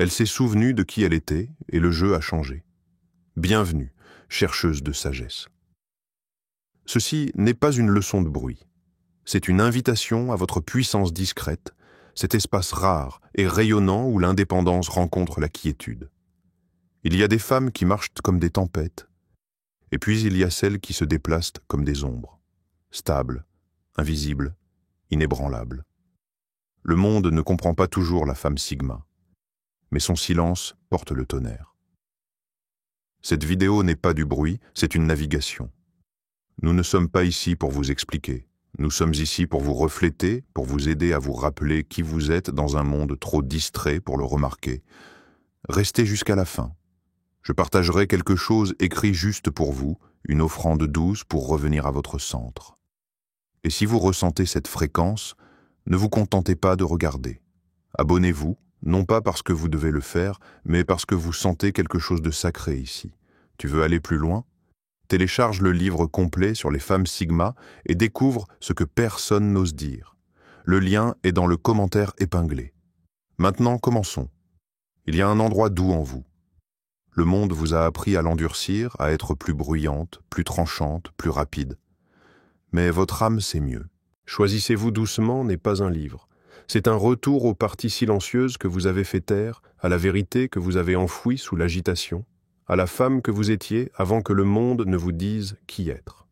Elle s'est souvenue de qui elle était et le jeu a changé. Bienvenue, chercheuse de sagesse. Ceci n'est pas une leçon de bruit. C'est une invitation à votre puissance discrète, cet espace rare et rayonnant où l'indépendance rencontre la quiétude. Il y a des femmes qui marchent comme des tempêtes, et puis il y a celles qui se déplacent comme des ombres, stables, invisibles, inébranlables. Le monde ne comprend pas toujours la femme Sigma, mais son silence porte le tonnerre. Cette vidéo n'est pas du bruit, c'est une navigation. Nous ne sommes pas ici pour vous expliquer. Nous sommes ici pour vous refléter, pour vous aider à vous rappeler qui vous êtes dans un monde trop distrait pour le remarquer. Restez jusqu'à la fin. Je partagerai quelque chose écrit juste pour vous, une offrande douce pour revenir à votre centre. Et si vous ressentez cette fréquence, ne vous contentez pas de regarder. Abonnez-vous, non pas parce que vous devez le faire, mais parce que vous sentez quelque chose de sacré ici. Tu veux aller plus loin ? Télécharge le livre complet sur les femmes Sigma et découvre ce que personne n'ose dire. Le lien est dans le commentaire épinglé. Maintenant, commençons. Il y a un endroit doux en vous. Le monde vous a appris à l'endurcir, à être plus bruyante, plus tranchante, plus rapide. Mais votre âme sait mieux. Choisissez-vous doucement n'est pas un livre. C'est un retour aux parties silencieuses que vous avez fait taire, à la vérité que vous avez enfouie sous l'agitation, à la femme que vous étiez avant que le monde ne vous dise qui être.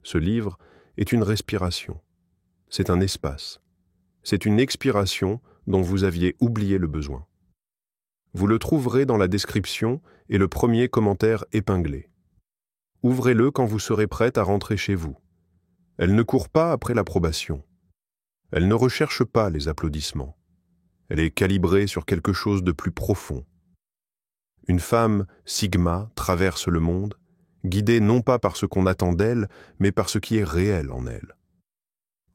Ce livre est une respiration. C'est un espace. C'est une expiration dont vous aviez oublié le besoin. Vous le trouverez dans la description et le premier commentaire épinglé. Ouvrez-le quand vous serez prête à rentrer chez vous. Elle ne court pas après l'approbation. Elle ne recherche pas les applaudissements. Elle est calibrée sur quelque chose de plus profond. Une femme Sigma traverse le monde, guidée non pas par ce qu'on attend d'elle, mais par ce qui est réel en elle.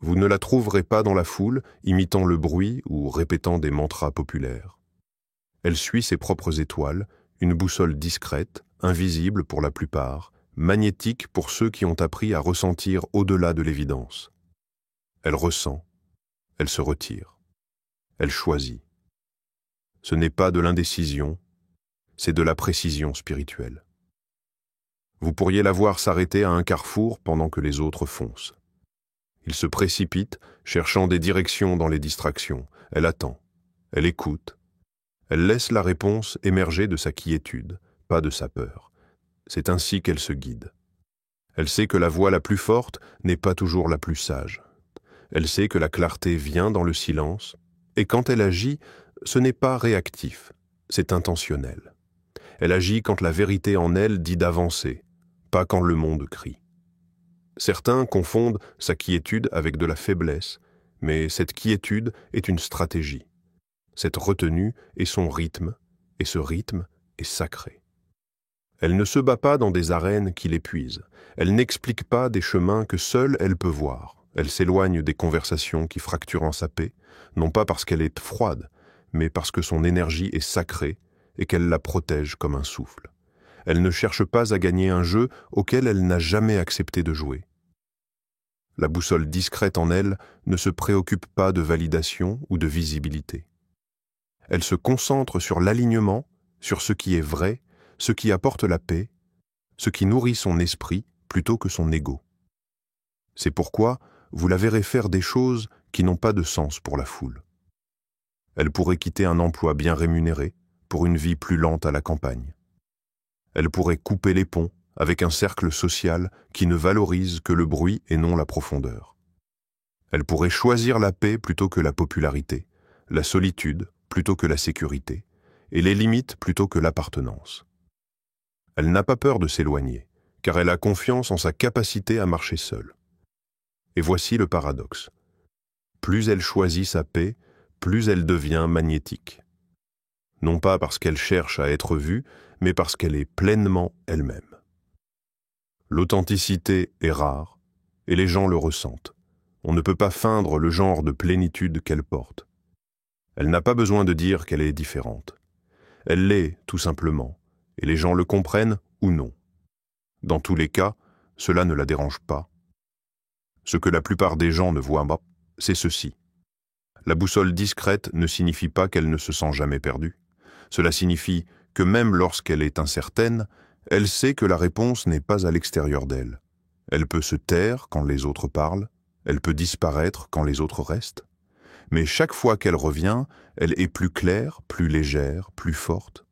Vous ne la trouverez pas dans la foule, imitant le bruit ou répétant des mantras populaires. Elle suit ses propres étoiles, une boussole discrète, invisible pour la plupart, magnétique pour ceux qui ont appris à ressentir au-delà de l'évidence. Elle ressent, elle se retire, elle choisit. Ce n'est pas de l'indécision, c'est de la précision spirituelle. Vous pourriez la voir s'arrêter à un carrefour pendant que les autres foncent. Il se précipite, cherchant des directions dans les distractions. Elle attend, elle écoute. Elle laisse la réponse émerger de sa quiétude, pas de sa peur. C'est ainsi qu'elle se guide. Elle sait que la voix la plus forte n'est pas toujours la plus sage. Elle sait que la clarté vient dans le silence, et quand elle agit, ce n'est pas réactif, c'est intentionnel. Elle agit quand la vérité en elle dit d'avancer, pas quand le monde crie. Certains confondent sa quiétude avec de la faiblesse, mais cette quiétude est une stratégie. Cette retenue est son rythme, et ce rythme est sacré. Elle ne se bat pas dans des arènes qui l'épuisent. Elle n'explique pas des chemins que seule elle peut voir. Elle s'éloigne des conversations qui fracturent en sa paix, non pas parce qu'elle est froide, mais parce que son énergie est sacrée et qu'elle la protège comme un souffle. Elle ne cherche pas à gagner un jeu auquel elle n'a jamais accepté de jouer. La boussole discrète en elle ne se préoccupe pas de validation ou de visibilité. Elle se concentre sur l'alignement, sur ce qui est vrai, ce qui apporte la paix, ce qui nourrit son esprit plutôt que son ego. C'est pourquoi vous la verrez faire des choses qui n'ont pas de sens pour la foule. Elle pourrait quitter un emploi bien rémunéré pour une vie plus lente à la campagne. Elle pourrait couper les ponts avec un cercle social qui ne valorise que le bruit et non la profondeur. Elle pourrait choisir la paix plutôt que la popularité, la solitude plutôt que la sécurité, et les limites plutôt que l'appartenance. Elle n'a pas peur de s'éloigner, car elle a confiance en sa capacité à marcher seule. Et voici le paradoxe. Plus elle choisit sa paix, plus elle devient magnétique. Non pas parce qu'elle cherche à être vue, mais parce qu'elle est pleinement elle-même. L'authenticité est rare, et les gens le ressentent. On ne peut pas feindre le genre de plénitude qu'elle porte. Elle n'a pas besoin de dire qu'elle est différente. Elle l'est, tout simplement, et les gens le comprennent ou non. Dans tous les cas, cela ne la dérange pas. Ce que la plupart des gens ne voient pas, c'est ceci. La boussole discrète ne signifie pas qu'elle ne se sent jamais perdue. Cela signifie que même lorsqu'elle est incertaine, elle sait que la réponse n'est pas à l'extérieur d'elle. Elle peut se taire quand les autres parlent, elle peut disparaître quand les autres restent. Mais chaque fois qu'elle revient, elle est plus claire, plus légère, plus forte.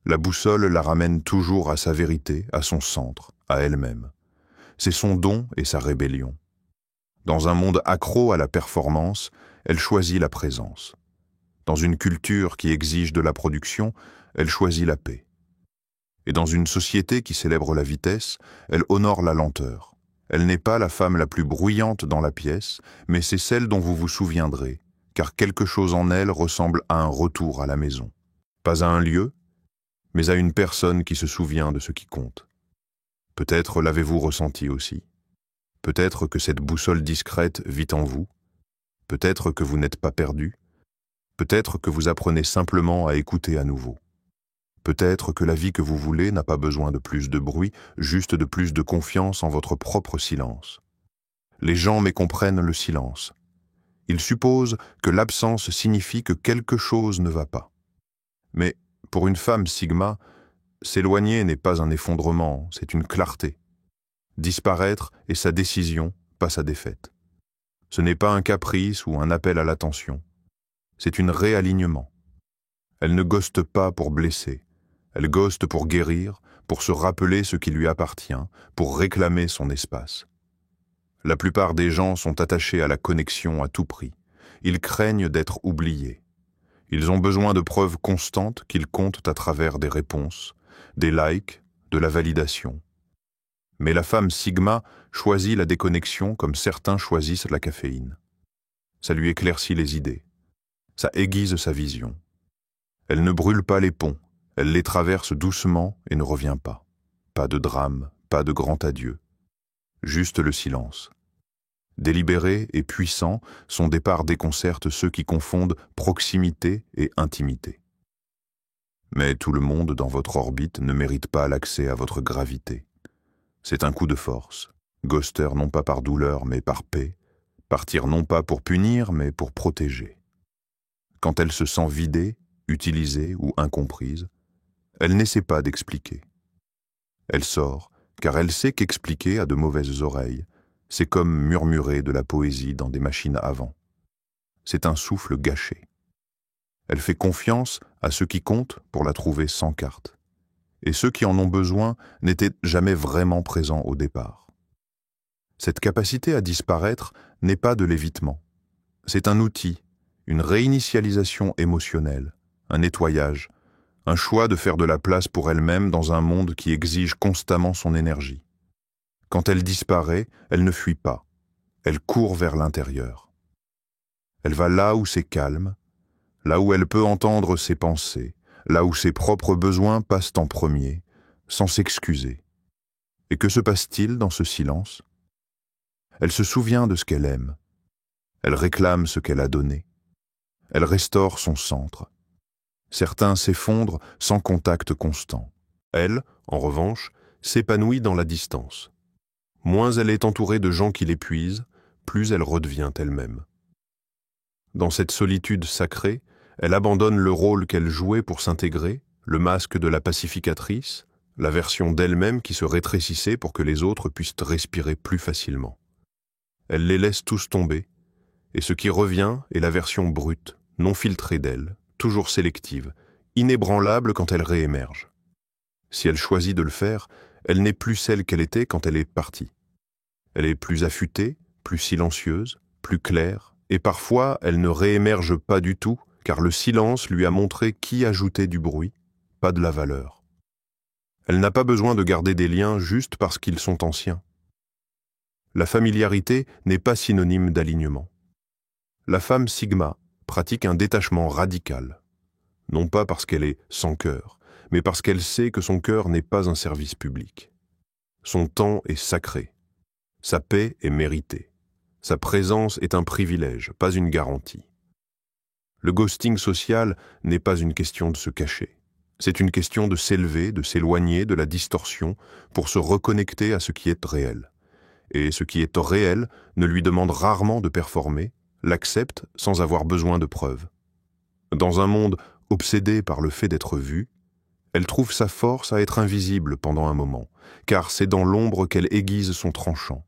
La boussole la ramène toujours à sa vérité, à son centre, à elle-même. C'est son don et sa rébellion. Dans un monde accro à la performance, elle choisit la présence. Dans une culture qui exige de la production, elle choisit la paix. Et dans une société qui célèbre la vitesse, elle honore la lenteur. Elle n'est pas la femme la plus bruyante dans la pièce, mais c'est celle dont vous vous souviendrez, car quelque chose en elle ressemble à un retour à la maison. Pas à un lieu, mais à une personne qui se souvient de ce qui compte. Peut-être l'avez-vous ressenti aussi. Peut-être que cette boussole discrète vit en vous. Peut-être que vous n'êtes pas perdu. Peut-être que vous apprenez simplement à écouter à nouveau. Peut-être que la vie que vous voulez n'a pas besoin de plus de bruit, juste de plus de confiance en votre propre silence. Les gens mécomprennent le silence. Ils supposent que l'absence signifie que quelque chose ne va pas. Mais pour une femme Sigma, s'éloigner n'est pas un effondrement, c'est une clarté. Disparaître est sa décision, pas sa défaite. Ce n'est pas un caprice ou un appel à l'attention. C'est un réalignement. Elle ne ghoste pas pour blesser. Elle ghoste pour guérir, pour se rappeler ce qui lui appartient, pour réclamer son espace. La plupart des gens sont attachés à la connexion à tout prix. Ils craignent d'être oubliés. Ils ont besoin de preuves constantes qu'ils comptent à travers des réponses, des likes, de la validation. Mais la femme Sigma choisit la déconnexion comme certains choisissent la caféine. Ça lui éclaircit les idées. Ça aiguise sa vision. Elle ne brûle pas les ponts, elle les traverse doucement et ne revient pas. Pas de drame, pas de grand adieu. Juste le silence. Délibéré et puissant, son départ déconcerte ceux qui confondent proximité et intimité. Mais tout le monde dans votre orbite ne mérite pas l'accès à votre gravité. C'est un coup de force. Ghoster non pas par douleur mais par paix. Partir non pas pour punir mais pour protéger. Quand elle se sent vidée, utilisée ou incomprise, elle n'essaie pas d'expliquer. Elle sort, car elle sait qu'expliquer a de mauvaises oreilles. C'est comme murmurer de la poésie dans des machines à vent. C'est un souffle gâché. Elle fait confiance à ceux qui comptent pour la trouver sans carte. Et ceux qui en ont besoin n'étaient jamais vraiment présents au départ. Cette capacité à disparaître n'est pas de l'évitement. C'est un outil, une réinitialisation émotionnelle, un nettoyage, un choix de faire de la place pour elle-même dans un monde qui exige constamment son énergie. Quand elle disparaît, elle ne fuit pas, elle court vers l'intérieur. Elle va là où c'est calme, là où elle peut entendre ses pensées, là où ses propres besoins passent en premier, sans s'excuser. Et que se passe-t-il dans ce silence ? Elle se souvient de ce qu'elle aime. Elle réclame ce qu'elle a donné. Elle restaure son centre. Certains s'effondrent sans contact constant. Elle, en revanche, s'épanouit dans la distance. Moins elle est entourée de gens qui l'épuisent, plus elle redevient elle-même. Dans cette solitude sacrée, elle abandonne le rôle qu'elle jouait pour s'intégrer, le masque de la pacificatrice, la version d'elle-même qui se rétrécissait pour que les autres puissent respirer plus facilement. Elle les laisse tous tomber, et ce qui revient est la version brute, non filtrée d'elle, toujours sélective, inébranlable quand elle réémerge. Si elle choisit de le faire, elle n'est plus celle qu'elle était quand elle est partie. Elle est plus affûtée, plus silencieuse, plus claire, et parfois elle ne réémerge pas du tout, car le silence lui a montré qui ajoutait du bruit, pas de la valeur. Elle n'a pas besoin de garder des liens juste parce qu'ils sont anciens. La familiarité n'est pas synonyme d'alignement. La femme Sigma pratique un détachement radical, non pas parce qu'elle est sans cœur, mais parce qu'elle sait que son cœur n'est pas un service public. Son temps est sacré, sa paix est méritée, sa présence est un privilège, pas une garantie. Le ghosting social n'est pas une question de se cacher. C'est une question de s'élever, de s'éloigner de la distorsion pour se reconnecter à ce qui est réel. Et ce qui est réel ne lui demande rarement de performer, l'accepte sans avoir besoin de preuves. Dans un monde Obsédée par le fait d'être vue, elle trouve sa force à être invisible pendant un moment, car c'est dans l'ombre qu'elle aiguise son tranchant.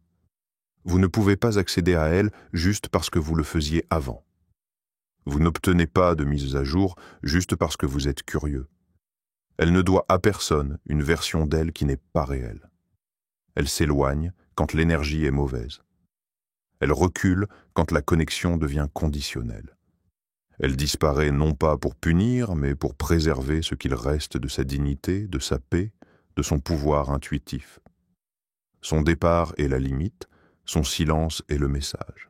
Vous ne pouvez pas accéder à elle juste parce que vous le faisiez avant. Vous n'obtenez pas de mise à jour juste parce que vous êtes curieux. Elle ne doit à personne une version d'elle qui n'est pas réelle. Elle s'éloigne quand l'énergie est mauvaise. Elle recule quand la connexion devient conditionnelle. Elle disparaît non pas pour punir, mais pour préserver ce qu'il reste de sa dignité, de sa paix, de son pouvoir intuitif. Son départ est la limite, son silence est le message.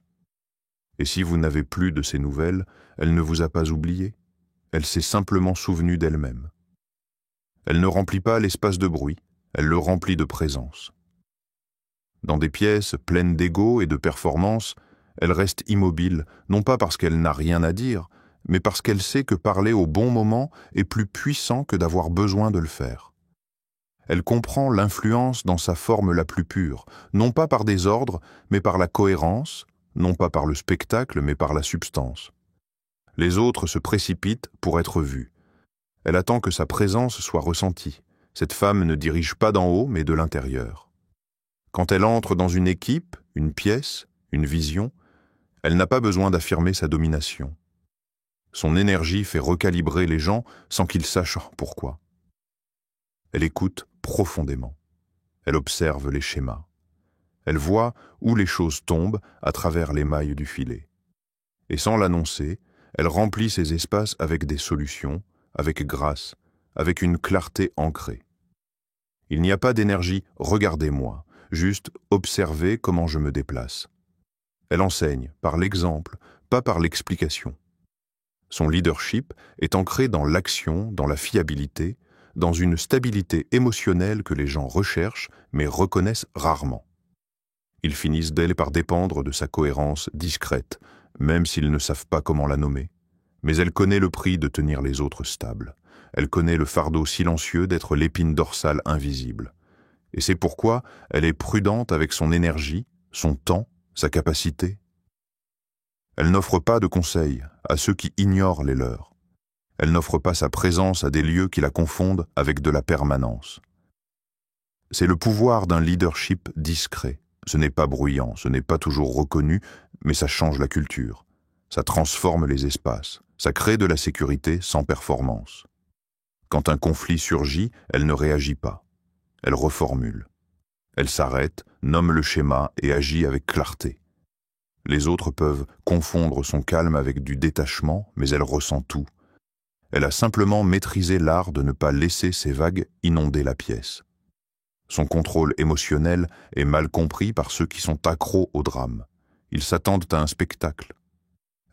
Et si vous n'avez plus de ces nouvelles, elle ne vous a pas oublié, elle s'est simplement souvenue d'elle-même. Elle ne remplit pas l'espace de bruit, elle le remplit de présence. Dans des pièces pleines d'ego et de performance, elle reste immobile, non pas parce qu'elle n'a rien à dire, mais parce qu'elle sait que parler au bon moment est plus puissant que d'avoir besoin de le faire. Elle comprend l'influence dans sa forme la plus pure, non pas par des ordres, mais par la cohérence, non pas par le spectacle, mais par la substance. Les autres se précipitent pour être vus. Elle attend que sa présence soit ressentie. Cette femme ne dirige pas d'en haut, mais de l'intérieur. Quand elle entre dans une équipe, une pièce, une vision, elle n'a pas besoin d'affirmer sa domination. Son énergie fait recalibrer les gens sans qu'ils sachent pourquoi. Elle écoute profondément. Elle observe les schémas. Elle voit où les choses tombent à travers les mailles du filet. Et sans l'annoncer, elle remplit ces espaces avec des solutions, avec grâce, avec une clarté ancrée. Il n'y a pas d'énergie « regardez-moi », juste « observez comment je me déplace ». Elle enseigne par l'exemple, pas par l'explication. Son leadership est ancré dans l'action, dans la fiabilité, dans une stabilité émotionnelle que les gens recherchent mais reconnaissent rarement. Ils finissent d'elle par dépendre de sa cohérence discrète, même s'ils ne savent pas comment la nommer. Mais elle connaît le prix de tenir les autres stables. Elle connaît le fardeau silencieux d'être l'épine dorsale invisible. Et c'est pourquoi elle est prudente avec son énergie, son temps, sa capacité. Elle n'offre pas de conseils à ceux qui ignorent les leurs. Elle n'offre pas sa présence à des lieux qui la confondent avec de la permanence. C'est le pouvoir d'un leadership discret. Ce n'est pas bruyant, ce n'est pas toujours reconnu, mais ça change la culture. Ça transforme les espaces. Ça crée de la sécurité sans performance. Quand un conflit surgit, elle ne réagit pas. Elle reformule. Elle s'arrête, nomme le schéma et agit avec clarté. Les autres peuvent confondre son calme avec du détachement, mais elle ressent tout. Elle a simplement maîtrisé l'art de ne pas laisser ces vagues inonder la pièce. Son contrôle émotionnel est mal compris par ceux qui sont accros au drame. Ils s'attendent à un spectacle.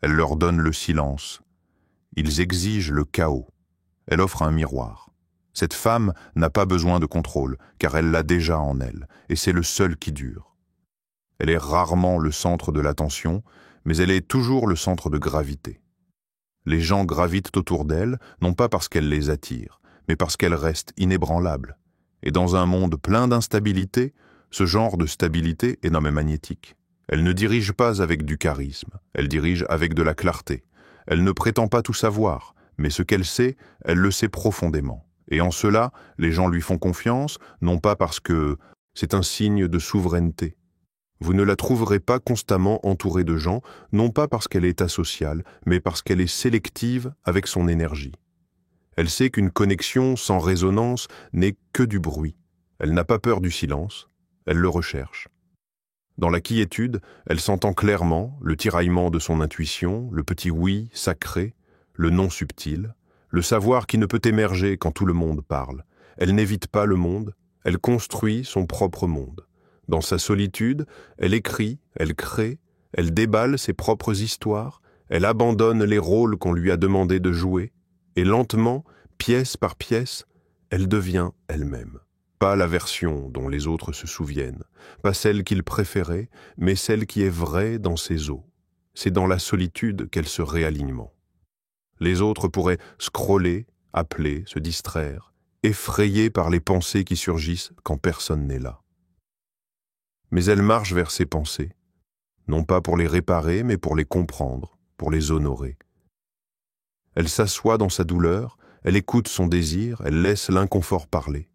Elle leur donne le silence. Ils exigent le chaos. Elle offre un miroir. Cette femme n'a pas besoin de contrôle, car elle l'a déjà en elle, et c'est le seul qui dure. Elle est rarement le centre de l'attention, mais elle est toujours le centre de gravité. Les gens gravitent autour d'elle, non pas parce qu'elle les attire, mais parce qu'elle reste inébranlable. Et dans un monde plein d'instabilité, ce genre de stabilité est nommé magnétique. Elle ne dirige pas avec du charisme, elle dirige avec de la clarté. Elle ne prétend pas tout savoir, mais ce qu'elle sait, elle le sait profondément. Et en cela, les gens lui font confiance, non pas parce que c'est un signe de souveraineté. Vous ne la trouverez pas constamment entourée de gens, non pas parce qu'elle est asociale, mais parce qu'elle est sélective avec son énergie. Elle sait qu'une connexion sans résonance n'est que du bruit. Elle n'a pas peur du silence, elle le recherche. Dans la quiétude, elle s'entend clairement le tiraillement de son intuition, le petit oui sacré, le non subtil, le savoir qui ne peut émerger quand tout le monde parle. Elle n'évite pas le monde, elle construit son propre monde. Dans sa solitude, elle écrit, elle crée, elle déballe ses propres histoires, elle abandonne les rôles qu'on lui a demandé de jouer, et lentement, pièce par pièce, elle devient elle-même. Pas la version dont les autres se souviennent, pas celle qu'ils préféraient, mais celle qui est vraie dans ses os. C'est dans la solitude qu'elle se réalignement. Les autres pourraient scroller, appeler, se distraire, effrayés par les pensées qui surgissent quand personne n'est là. Mais elle marche vers ses pensées, non pas pour les réparer, mais pour les comprendre, pour les honorer. Elle s'assoit dans sa douleur, elle écoute son désir, elle laisse l'inconfort parler.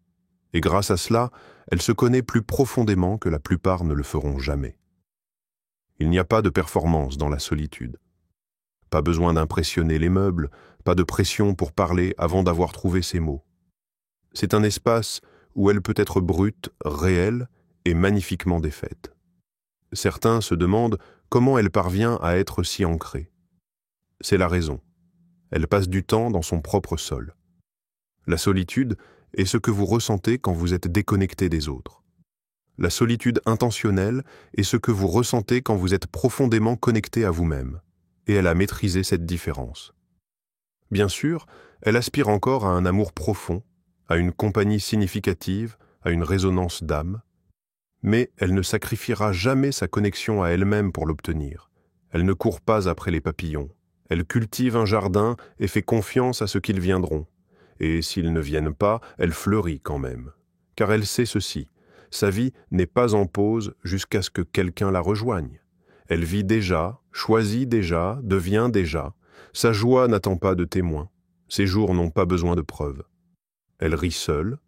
Et grâce à cela, elle se connaît plus profondément que la plupart ne le feront jamais. Il n'y a pas de performance dans la solitude. Pas besoin d'impressionner les meubles, pas de pression pour parler avant d'avoir trouvé ses mots. C'est un espace où elle peut être brute, réelle et magnifiquement défaite. Certains se demandent comment elle parvient à être si ancrée. C'est la raison. Elle passe du temps dans son propre sol. La solitude est ce que vous ressentez quand vous êtes déconnecté des autres. La solitude intentionnelle est ce que vous ressentez quand vous êtes profondément connecté à vous-même, et elle a maîtrisé cette différence. Bien sûr, elle aspire encore à un amour profond, à une compagnie significative, à une résonance d'âme, mais elle ne sacrifiera jamais sa connexion à elle-même pour l'obtenir. Elle ne court pas après les papillons. Elle cultive un jardin et fait confiance à ce qu'ils viendront. Et s'ils ne viennent pas, elle fleurit quand même. Car elle sait ceci, sa vie n'est pas en pause jusqu'à ce que quelqu'un la rejoigne. Elle vit déjà, choisit déjà, devient déjà. Sa joie n'attend pas de témoins. Ses jours n'ont pas besoin de preuves. Elle rit seule.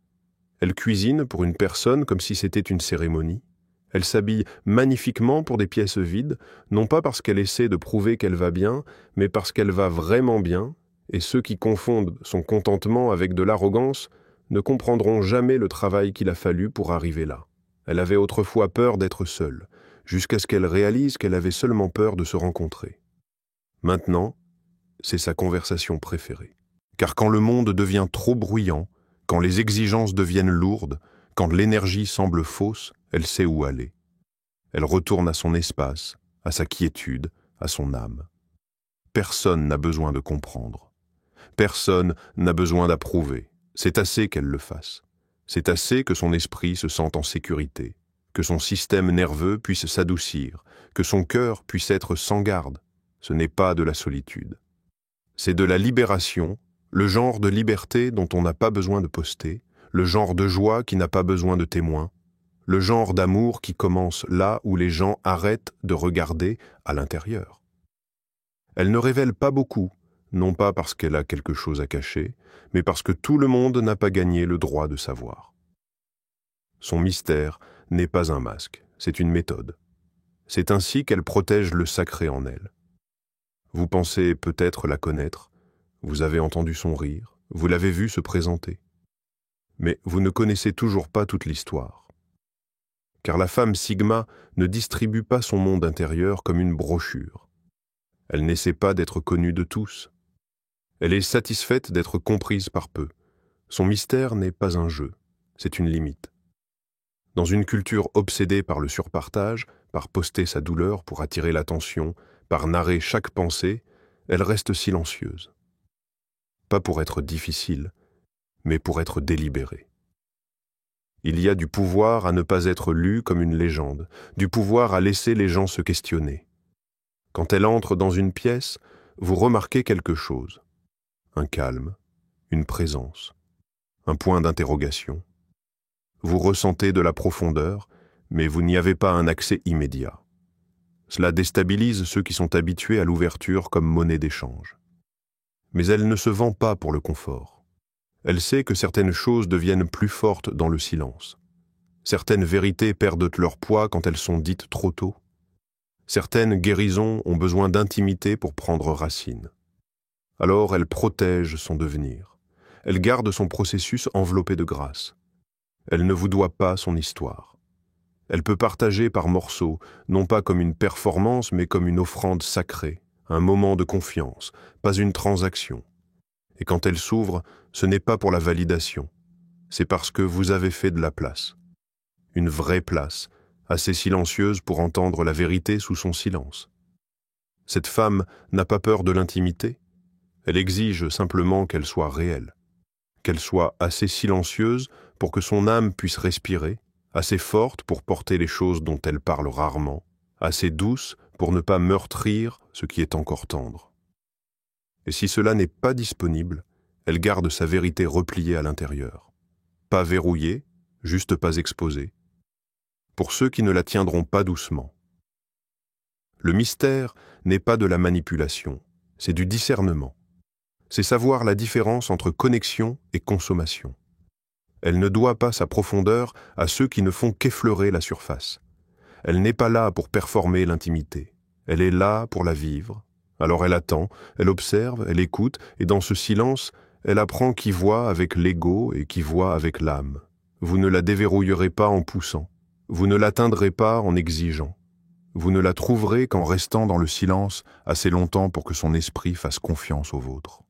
Elle cuisine pour une personne comme si c'était une cérémonie. Elle s'habille magnifiquement pour des pièces vides, non pas parce qu'elle essaie de prouver qu'elle va bien, mais parce qu'elle va vraiment bien, et ceux qui confondent son contentement avec de l'arrogance ne comprendront jamais le travail qu'il a fallu pour arriver là. Elle avait autrefois peur d'être seule, jusqu'à ce qu'elle réalise qu'elle avait seulement peur de se rencontrer. Maintenant, c'est sa conversation préférée. Car quand le monde devient trop bruyant, quand les exigences deviennent lourdes, quand l'énergie semble fausse, elle sait où aller. Elle retourne à son espace, à sa quiétude, à son âme. Personne n'a besoin de comprendre. Personne n'a besoin d'approuver. C'est assez qu'elle le fasse. C'est assez que son esprit se sente en sécurité, que son système nerveux puisse s'adoucir, que son cœur puisse être sans garde. Ce n'est pas de la solitude. C'est de la libération, le genre de liberté dont on n'a pas besoin de poster, le genre de joie qui n'a pas besoin de témoins, le genre d'amour qui commence là où les gens arrêtent de regarder à l'intérieur. Elle ne révèle pas beaucoup, non pas parce qu'elle a quelque chose à cacher, mais parce que tout le monde n'a pas gagné le droit de savoir. Son mystère n'est pas un masque, c'est une méthode. C'est ainsi qu'elle protège le sacré en elle. Vous pensez peut-être la connaître, vous avez entendu son rire, vous l'avez vu se présenter. Mais vous ne connaissez toujours pas toute l'histoire. Car la femme Sigma ne distribue pas son monde intérieur comme une brochure. Elle n'essaie pas d'être connue de tous. Elle est satisfaite d'être comprise par peu. Son mystère n'est pas un jeu, c'est une limite. Dans une culture obsédée par le surpartage, par poster sa douleur pour attirer l'attention, par narrer chaque pensée, elle reste silencieuse. Pas pour être difficile, mais pour être délibérée. Il y a du pouvoir à ne pas être lu comme une légende, du pouvoir à laisser les gens se questionner. Quand elle entre dans une pièce, vous remarquez quelque chose. Un calme, une présence, un point d'interrogation. Vous ressentez de la profondeur, mais vous n'y avez pas un accès immédiat. Cela déstabilise ceux qui sont habitués à l'ouverture comme monnaie d'échange. Mais elle ne se vend pas pour le confort. Elle sait que certaines choses deviennent plus fortes dans le silence. Certaines vérités perdent leur poids quand elles sont dites trop tôt. Certaines guérisons ont besoin d'intimité pour prendre racine. Alors elle protège son devenir. Elle garde son processus enveloppé de grâce. Elle ne vous doit pas son histoire. Elle peut partager par morceaux, non pas comme une performance, mais comme une offrande sacrée, un moment de confiance, pas une transaction. Et quand elle s'ouvre, ce n'est pas pour la validation, c'est parce que vous avez fait de la place. Une vraie place, assez silencieuse pour entendre la vérité sous son silence. Cette femme n'a pas peur de l'intimité, elle exige simplement qu'elle soit réelle, qu'elle soit assez silencieuse pour que son âme puisse respirer, assez forte pour porter les choses dont elle parle rarement, assez douce pour ne pas meurtrir ce qui est encore tendre. Et si cela n'est pas disponible, elle garde sa vérité repliée à l'intérieur. Pas verrouillée, juste pas exposée. Pour ceux qui ne la tiendront pas doucement. Le mystère n'est pas de la manipulation, c'est du discernement. C'est savoir la différence entre connexion et consommation. Elle ne doit pas sa profondeur à ceux qui ne font qu'effleurer la surface. Elle n'est pas là pour performer l'intimité. Elle est là pour la vivre. Alors elle attend, elle observe, elle écoute, et dans ce silence, elle apprend qui voit avec l'ego et qui voit avec l'âme. Vous ne la déverrouillerez pas en poussant. Vous ne l'atteindrez pas en exigeant. Vous ne la trouverez qu'en restant dans le silence assez longtemps pour que son esprit fasse confiance au vôtre.